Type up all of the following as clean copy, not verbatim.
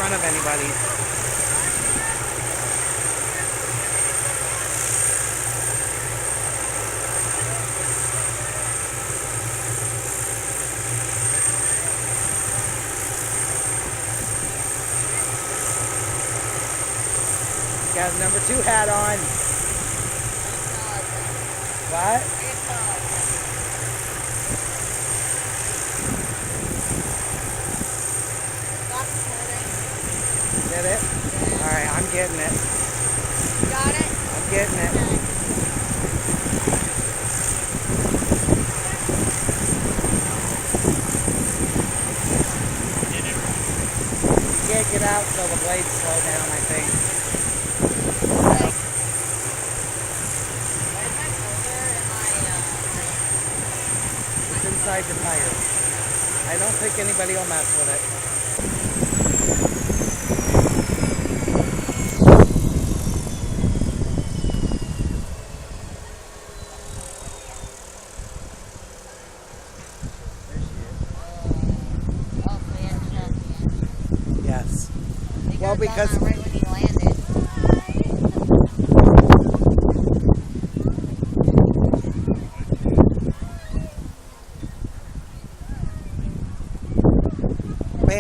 fun of anybody. Got his number 2 hat on. What? Did it? Yeah. Alright, I'm getting it. Got it? I'm getting it. Okay. You can't get out till the blades slow down, I think. Okay. It's inside the tire. I don't think anybody will mess with it. Yes. Well, because right when he landed.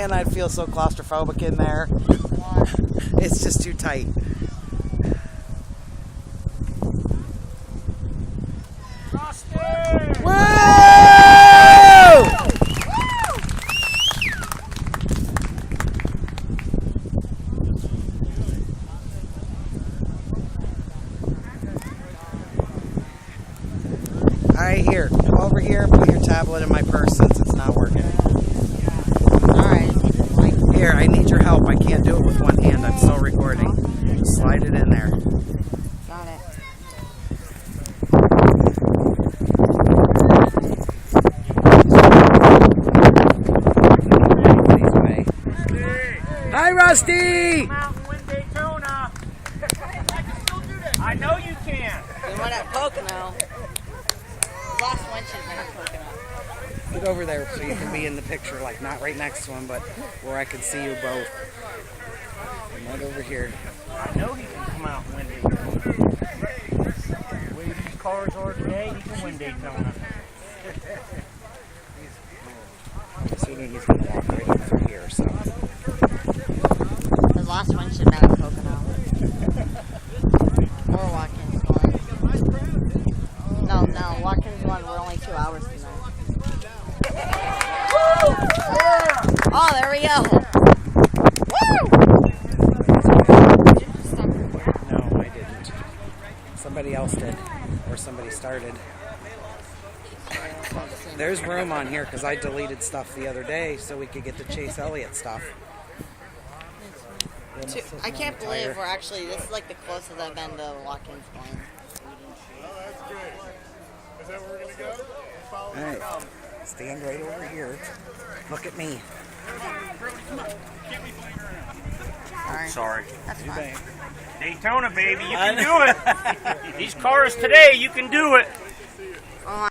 man, I'd feel so claustrophobic in there. It's just too tight. Alright, here. Come over here and put your tablet in my purse since it's not working. Alright. Here, I need your help. I can't do it with one hand. I'm still recording. Slide it in there. Got it. Hi, Rusty! Come out and win Daytona. I know you can. We went at Pocono. Last one should have been at Pocono. Get over there so you can be in the picture, like not right next to him, but where I can see you both. And right over here. I know he can come out and win Daytona. The way these cars are today, he can win Daytona. I'm assuming he's going to walk right in through here, so. The last one should have been at Pocono. Or Watkins one. No, Watkins one. We're only 2 hours from there. Oh, there we go. Woo! No, I didn't. Somebody else did. Or somebody started. There's room on here because I deleted stuff the other day so we could get the Chase Elliott stuff. I can't believe we're actually, this is like the closest I've been to Watkins one. Oh, that's good. Is that where we're going to go? Follow Alright, stand right over here. Look at me. Sorry. That's fine. Daytona, baby, you can do it. These cars today, you can do it.